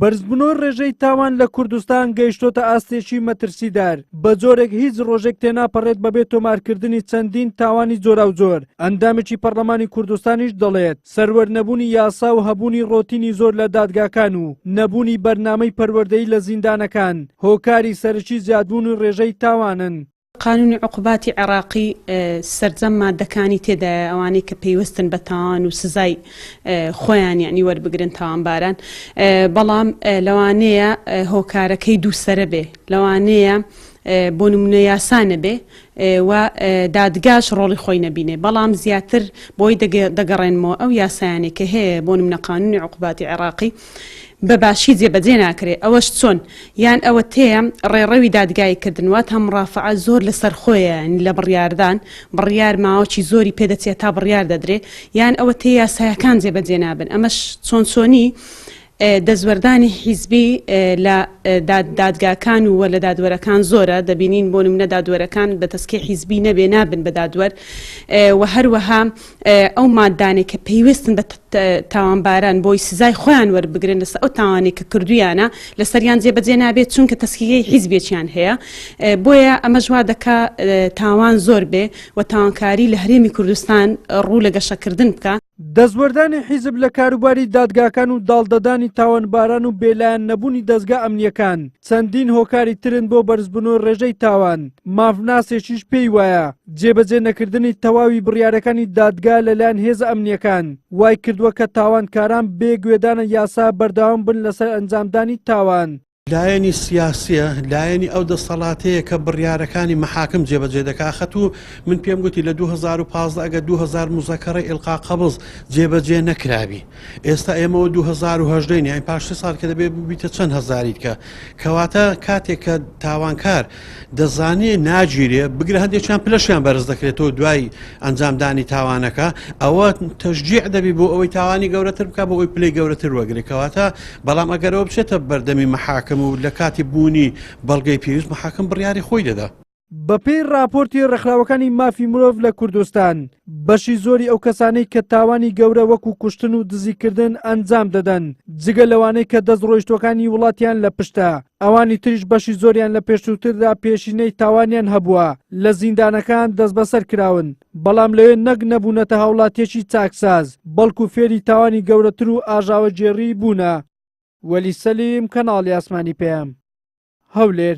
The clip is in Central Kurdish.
بەرزبوونەوە ڕێژەی تاوان لە کوردستان گەیشتۆتە ئاستێکی مەترسیدار بە جۆرێک هیچ ڕۆژێک تێناپەڕێت بەبێ تۆمارکردنی چەندین تاوانی جۆرا و جۆر. ئەندامێکی پەرلەمانی کوردستانیش دەڵێت سەروەرنەبوونی یاسا و هەبوونی ڕۆتینی زۆر لە دادگاکان و نەبوونی بەرنامەی پەروەردەیی لە زیندانەکان هۆکاری سەرەکی زیادبوون و ڕێژەی تاوانن. قانونی عقوباتی عێراقی سەرجەم مادەکانی تێدایە ئەوانەی کە پێیوەستن بە تاوان و سزای خۆیان یعنی وەربگرن تاوانباران، بەڵام لەوانەیە هۆکارەکەی دووسەرە بێ، لەوانەیە بۆ نمونە یاسانە بێ و دادگاش ڕۆڵی خۆی نەبینێ، بەڵام زیاتر بۆی دەگەڕێنمەوە ئەو یاسایانێک کە هەیە بۆ نمونە قانونی عقوباتی عێراقی بەباشی جێبەجێ ناکرێت. ئەوەش چۆن یان ئەوە تەیە ڕێڕەوی دادگای کردنوات هەم ڕافعە زۆر لەسەر خۆیان لە بڕیاردان بڕیار ماوەکی زۆری پێدەچێت تا بڕیار دەدرێت، یان ئەوە تێ یاسایەکان جێبەجێ نابن. ئەمەش چۆنی دەزوەردانی حیزبی لە دادگاکان و لە دادوەرەکان زۆرە دەبینین، بۆ نمونە دادوەرەکان بە تەسکەی حیزبی نەبێ نابن بە دادوەر، و هەروەها ئەو مادانێک کە پێیوەستن بە تاوانباران بۆی سزای خۆیان وەربگرن لەسەر ئەو تاوانێک کە کردویانە لەسەریان جێبەجێ نابێت چونکە تەسکیەی حیزبێکیان هەیە. بۆیە ئەمە ژوا دەکا تاوان زۆر بێ و تاوانکاری لە هەرێمی کوردستان ڕوو لە گەشەکردن بکە. دەستوەردانی حیزب لە کاروباری دادگاکان و داڵدەدانی تاوانباران و بێلایەن نەبوونی دەستگا ئەمنیەکان چەندین هۆکاری ترن بۆ بەرزبوونەوە ڕێژەی تاوان. مافناسێکیش پێی وایە جێبەجێ نەکردنی تەواوی بڕیارەکانی دادگا لەلایەن هێزە ئەمنیەکان وای کردووە کە تاوانکاران بێ گوێدانە یاسا بەردەوام بن لەسەر ئەنجامدانی تاوان. لایەنی سیاسیە، لایەنی ئەو دەسەڵاتەیە کە بڕیارەکانی مەحاکم جێبەجێ دەکات و من پێم گوتی لە 2015 ئەگە 2000 مزەکەڕی ئیلقا قەبز جێبەجێ نەکراوی، ئێستا ئێمەوە 2010 یان پاش 3 ساڵ کە دەبێت ببیتە چەند هەزاریت کە کەواتە کاتێک کە تاوانکار دەزانێ ناگیرێ بگرە هەندێکیان پلەشیان بەرز دەکرێتەوە دوای ئەنجامدانی تاوانەکە، ئەوە تەشجیع دەبی بۆ ئەوەی تاوانی گەورەتر بکە بۆ ئەوی پلەی گەورەتر وەگرێت. کەواتە بەڵام ئەگەرەوە بچێتە بەردەمی مەحاکم و لە کاتی بوونی بەڵگەی پێویست مەحاکم بڕیاری خۆی دەدا. بەپێی راپۆرتی ڕێکخراوەکانی مافی مرۆڤ لە کوردستان بەشی زۆری ئەو کەسانەی کە تاوانی گەورە وەکو کوشتن و دزیکردن ئەنجام دەدەن جگە لەوانەی کە دەستڕۆیشتەکانی وڵاتیان لە پشتە، ئەوانی تریش بەشی زۆریان لە پێشووتردا پێشینەی تاوانیان هەبووە لە زیندانەکان دەست بەسەر کراون، بەڵام لەوێ نەک نەبوونەتە هاوڵاتیەکی چاکساز بەڵکو فێری تاوانی گەورەتر و ئاژاوەجێڕی بوونە. وەلی سەلیم، کەناڵی ئاسمانی پێم، هەولێر.